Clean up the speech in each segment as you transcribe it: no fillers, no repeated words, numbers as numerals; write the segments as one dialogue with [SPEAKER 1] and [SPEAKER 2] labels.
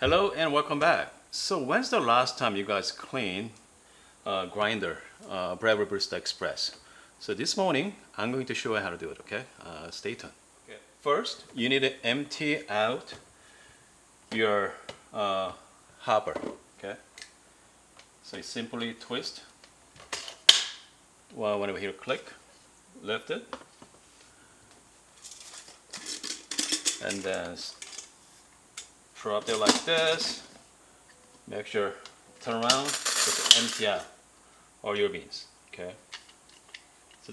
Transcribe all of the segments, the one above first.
[SPEAKER 1] Hello and welcome back. So when's the last time you guys cleaned grinder, Breville Barista Express? So this morning I'm going to show you how to do it. Okay, stay tuned. Okay. First, you need to empty out your hopper. Okay, so you simply twist. Well, whenever you click, lift it, and then throw up there like this. Make sure, turn around, just empty out all your beans. Okay.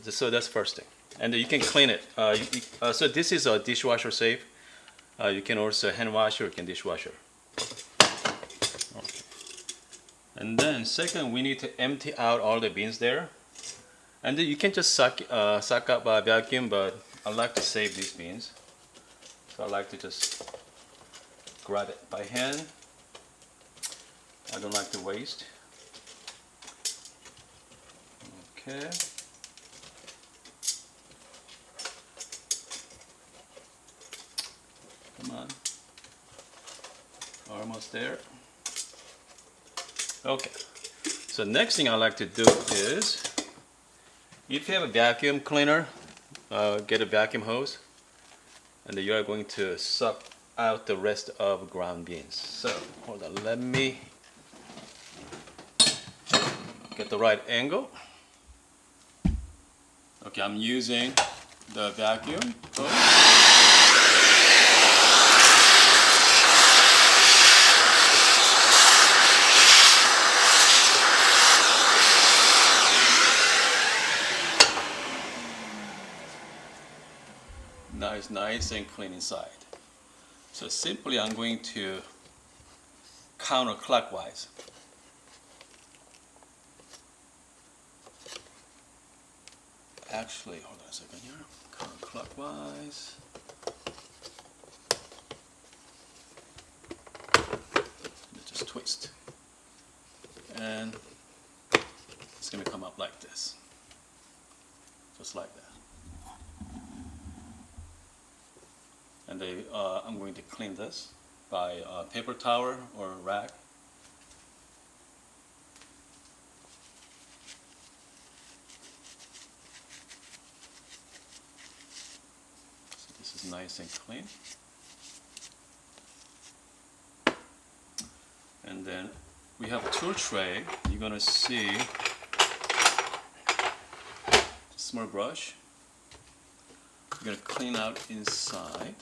[SPEAKER 1] So that's first thing, and you can clean it. So this is a dishwasher safe. You can also hand wash or you can dishwasher. Okay. And then second, we need to empty out all the beans there, and then you can just suck up by vacuum. But I like to save these beans, so I like to just grab it by hand. I don't like to waste. Okay. Come on. Almost there. Okay. So next thing I like to do is, if you have a vacuum cleaner, get a vacuum hose, and then you are going to suck out the rest of ground beans. So hold on, let me get the right angle. Okay, I'm using the vacuum hose. Now it's nice and clean inside. So simply I'm going to counterclockwise. Actually, hold on a second here. Counterclockwise. Just twist. And it's going to come up like this. Just like that. And I'm going to clean this by a paper towel or rag. So this is nice and clean. And then we have a tool tray. You're going to see a small brush. You're going to clean out inside.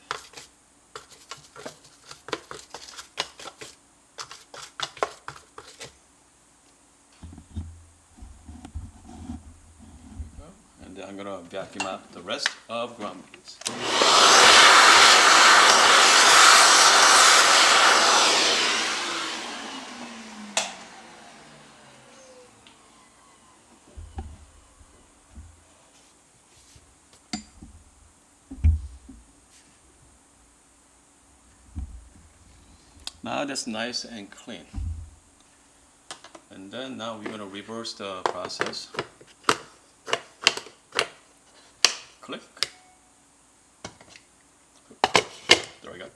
[SPEAKER 1] And then I'm going to vacuum out the rest of ground beans. Now that's nice and clean. And then now we're going to reverse the process. Click. There we go.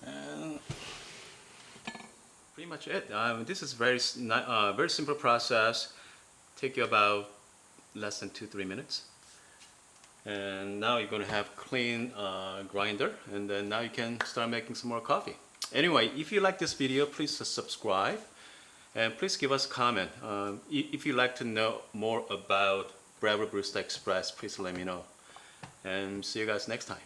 [SPEAKER 1] And pretty much it. This is very simple process. Take you about less than 2-3 minutes. And now you're going to have clean grinder, and then now you can start making some more coffee. Anyway, if you like this video, please subscribe and please give us a comment. If you'd like to know more about Breville Barista Express, please let me know. And see you guys next time.